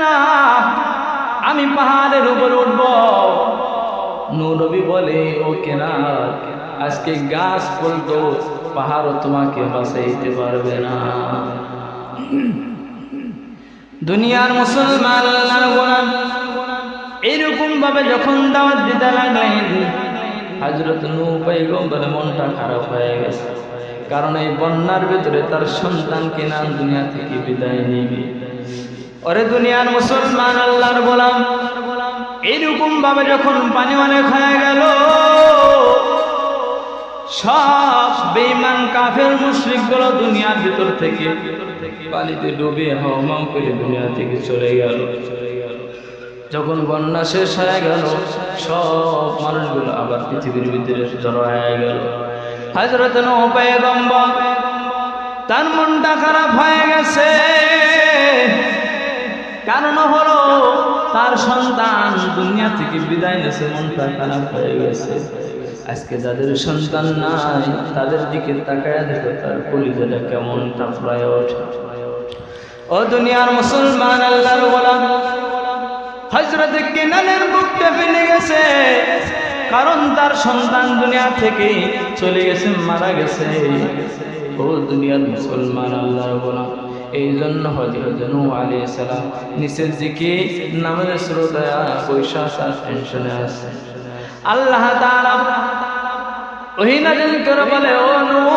না, আমি পাহাড়ের উপর উঠব। নবী বলে, ও কেনার, আজকে গাছ বলতো পাহাড়ও তোমাকে বাঁচাইতে পারবে না। দুনিয়ার মুসলমান আল্লাহর গোলাম এইরকম ভাবে যখন দাওয়াত দিতে লাগলেন, হযরত নূহ পয়গম্বরের মনটা খারাপ হয়ে গেছে। কারণ এই বন্যার ভিতরে তার সন্তানকে না দুনিয়া থেকে বিদায় নিবে। ওরে দুনিয়ার মুসলমান আল্লাহর গোলাম, এইরকম ভাবে যখন পানি অনেক হয়ে গেল, সব বেঈমান কাফের মুশরিকগুলো দুনিয়ার ভিতর থেকে পানিতে ডুবে হাওমাও করে দুনিয়া থেকে চলে গেল। যখন বন্যা শেষ হয়ে গেল, সব মানুষগুলো আবার পৃথিবীর ভিতরে জড়ো হয়ে গেল। হযরত নূহ পয়গম্বর তার মনটা খারাপ হয়ে গেছে। কারণ হলো তার সন্তান দুনিয়া থেকে বিদায় নিয়েছে, মনটা খারাপ হয়ে গেছে। আজকে যাদের সন্তান নাই তাদের দিকে তাকায় দেখো তার কলিজাটা কেমন টাফড়ায় ওঠে। ও দুনিয়ার মুসলমান আল্লাহর গোলাম, হযরত কেনানের বুকটা ফেলে গেছে। কারণ তার সন্তান দুনিয়া থেকে চলে গেছে, মারা গেছে। ও দুনিয়ার মুসলমান আল্লাহর গোলাম, এই জন্য হযরত নূহ আলাইহিস সালাম নিচের দিকে নামাজের শ্রোতায় পয়সা আর টেনশনে আছে। আল্লাহ তাআলা ওহী নাযিল করে বলে, ও নূহ,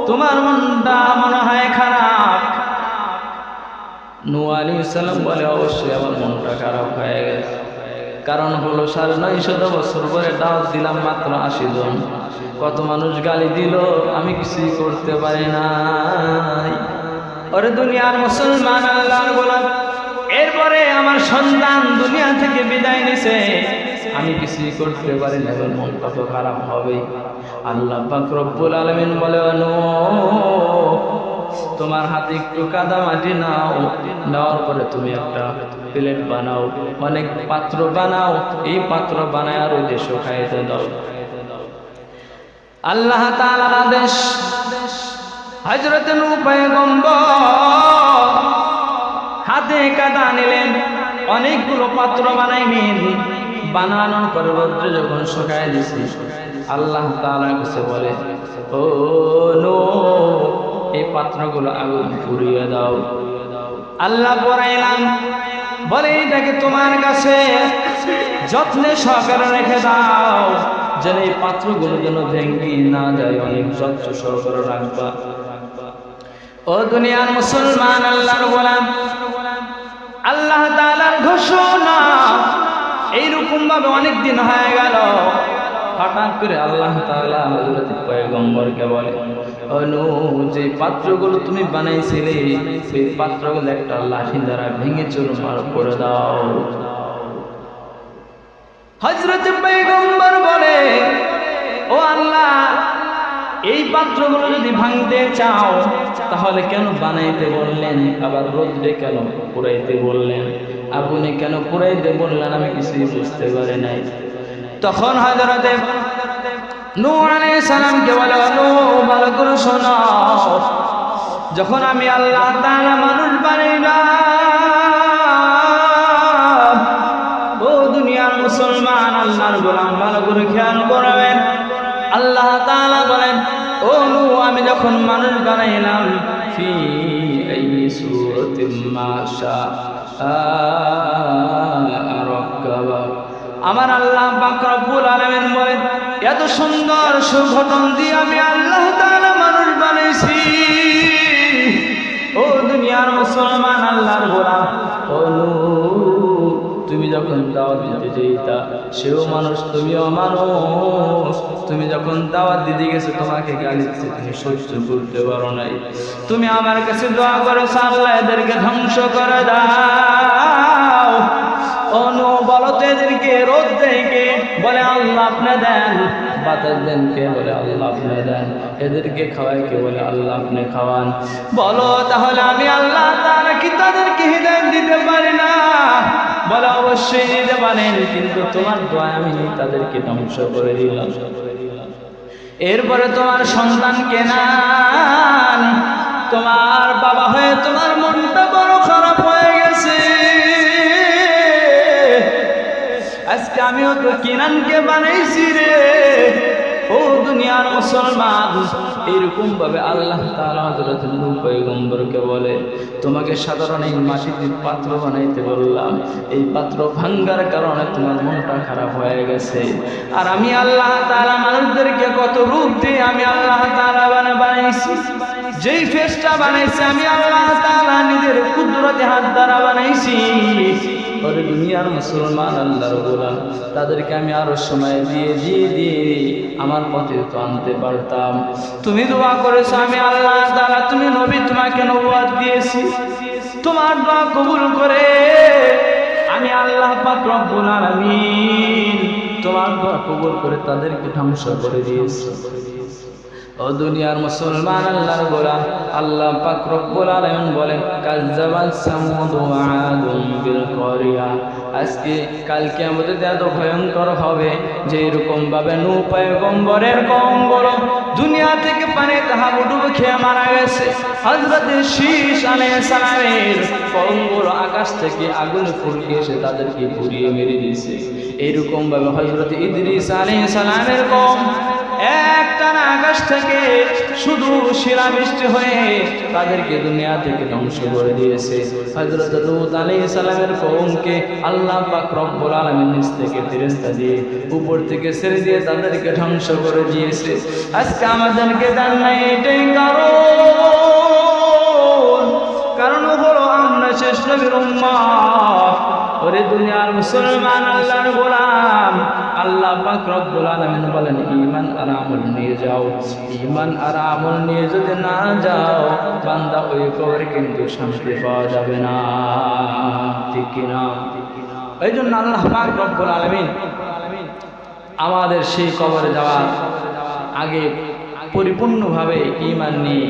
তোমার মনটা মনে হয় খারাপ। নূহ আলাইহিস সালাম বলে, অবশ্যই আমার মনটা খারাপ হয়ে গেছে। কারণ হলো 950 বছর পরে দাওয়াত দিলাম মাত্র 80 জন। কত মানুষ গালি দিল, আমি কিছুই করতে পারি নাই। ওরে দুনিয়ার মুসলমান আল্লাহর গোলাম, এরপরে আমার সন্তান দুনিয়া থেকে বিদায় নিছে, আমি কিছুই করতে পারি না, এবার মন কত খারাপ হবে। আল্লাহ পাক রব্বুল আলামিন বলে, তোমার হাতে একটু কাদা মাটি নাও, নেওয়ার পরে তুমি একটা প্লেট বানাও, অনেক পাত্র বানাও, এই পাত্র বানায় আর ওই দেশে খাইতে দাও। আল্লাহ তাআলার আদেশ। হযরত নূহ পয়গম্বর হাতে কাদা নিলেন, অনেকগুলো পাত্র বানাইলেন। বানানোর পর রৌদ্রে যখন শুকায় দিছি, আল্লাহ তাআলার কাছে বলে, ও নূহ, এই পাত্রগুলো আগুন পুড়িয়ে দাও। আল্লাহ পড়াইলাম, বলে এটাকে তোমার কাছে যত্নে সহকারে রেখে দাও, যেন এই পাত্রগুলো যেন ভেঙে না যায়, অনেক যত্ন সহকারে রাখবা। ও দুনিয়ার মুসলমান আল্লাহর গোলাম, আল্লাহ তাআলার ঘোষণা। এইরকম ভাবে অনেক দিন হয়ে গেল, হঠাৎ করে আল্লাহ তাআলা হযরত পয়গম্বরকে বলে, ও নূহ, যে পাত্রগুলো তুমি বানাইছিলে সেই পাত্রগুলো একটা লাঠি দ্বারা ভেঙে চুরমার করে দাও। হযরত পয়গম্বর বলে, ও আল্লাহ, এই পাত্রগুলো যদি ভাঙতে চাও তাহলে কেন বানাইতে বললেন, আবার রোদ্রে কেন পুড়াইতে বললেন, আগুনে কেন পুড়াইতে বললেন, আমি কিছুই বুঝতে পারি নাই। তখন হযরত নূহ আলাইহিস সালামকে বলে, নূহ, ভালো করে শোনো, যখন আমি আল্লাহ তাআলা মানুষ বানাইলাম, ও দুনিয়ার মুসলমান আল্লাহর গোলাম, ভালো করে খেয়াল করবেন। আল্লাহ তাআলা বলেন, ও নূহ, আমি যখন মানুষ বানাইলাম, ফি আইয়ি সূরাতিন মা শাআ রাক্কাবা। আমার আল্লাহ পাক রব্বুল আলামিন বলেন, এত সুন্দর সুগঠন দিয়ে আমি আল্লাহ তাআলা মানুষ বানাইছি। ও দুনিয়ার মুসলমান আল্লাহর গোলাম, ও নূহ, তুমি যখন দাওয়াত দিতে যেতা সেও মানুষ, তুমিও মানুষ। তুমি যখন দাওয়াত দিতে গেছো তোমাকে গালি দিচ্ছে, তুমি সহ্য করতে পারো নাই। তুমি আমার কাছে দোয়া করেছো, আল্লাহ এদেরকে ধ্বংস করে দাও। ও নূহ, বলো তো এদেরকে রোদ দেয় কে? বলে আল্লাহ আপনি দেন। বাতাস দেন কে? বলে আল্লাহ আপনি দেন। এদেরকে খাওয়ায় কে? বলে আল্লাহ আপনি খাওয়ান। বলো তাহলে আমি আল্লাহ তাআলা কি তাদেরকে হিদায়াত দিতে পারি না? বলে অবশ্যই দিতে পারেন, কিন্তু তোমার দোয়ায় আমি তাদেরকে ধ্বংস করে দিলাম। এরপরে তোমার সন্তান কেনান, তোমার বাবা হয়ে তোমার মনটা বড় খারাপ হয়ে আমিও তো কিনানকে বানাইছি রে। ও দুনিয়ার মুসলমান, এরকম ভাবে আল্লাহ তাআলা হযরত নূহ পয়গম্বরকে বলে, তোমাকে সাধারণ এই মাটির পাত্র বানাইতে বললাম, এই পাত্র ভাঙ্গার কারণে তোমার মনটা খারাপ হয়ে গেছে। আর আমি আল্লাহ তাআলা মানুষদেরকে কত রূপ দিয়ে আমি আল্লাহ তাআলা বানাইছি। যেই ফেরেশতা বানাইছি আমি আল্লাহ তাআলা নিজের কুদরতে হাত দ্বারা বানাইছি। ওরে দুনিয়ার মুসলমান আল্লাহর গোলাম, তাদেরকে আমি আরো সময় দিয়ে আমার পথে তো আনতে পারতাম। তুমি দোয়া করেছো আমি আল্লাহ তাআলা, তুমি নবী, তোমাকে নবুয়ত দিয়েছি, তোমার দোয়া কবুল করে আমি আল্লাহ পাক রব্বুল আলামিন তোমার দোয়া কবুল করে তাদেরকে ধ্বংস করে দিয়েছি। ও দুনিয়ার মুসলমান আল্লাহর গোলাম, আল্লাহ পাক রব্বুল আলামিন বলেন, কাযযাবাত সামুদ ওয়া আদুম বিল কারিয়া। আজকে কালকে আমাদের এত ভয়ঙ্কর হবে যে এরকম ভাবে নূহ পয়গম্বরের কওমগুলো দুনিয়া থেকে পানিতে হাবুডুবু খেয়ে মারা গেছে। হযরত শীস আলাইহিস সালামের কওমগুলো আকাশ থেকে আগুন ফুলকে এসে তাদেরকে পুড়িয়ে মেরে দিয়েছে। এরকম ভাবে হযরত ইদ্রিস আলাইহিস সালামের কওম একটানা আকাশ থেকে শুধু শিলাবৃষ্টি হয়ে তাদেরকে দুনিয়া থেকে ধ্বংস করে দিয়েছে। হযরত লূত আলাইহিস সালামের কওমকে আল্লাহ পাক রব্বুল আলামিন নিচ থেকে ফেরেশতা দিয়ে উপর থেকে ছেড়ে দিয়ে তাদেরকে ধ্বংস করে দিয়েছে। আজকে আমাদেরকে দেন নাই, এটাই কারণ হলো আমরা শেষ নবীর উম্মত। ওরে দুনিয়ার মুসলমান আল্লাহর গোলাম, আল্লাহ পাক রব্বুল আলামিন বলেন, ঈমান আর আমল নিয়ে যাও। ঈমান আর আমল নিয়ে যদি না যাও বান্দা ওই কবরে কিন্তু শান্তি পাওয়া যাবে না, ঠিক কিনা? এই জন্য আল্লাহ পাক রব্বুল আলামিন আমাদের সেই কবরে যাওয়ার আগে পরিপূর্ণভাবে ঈমান নিয়ে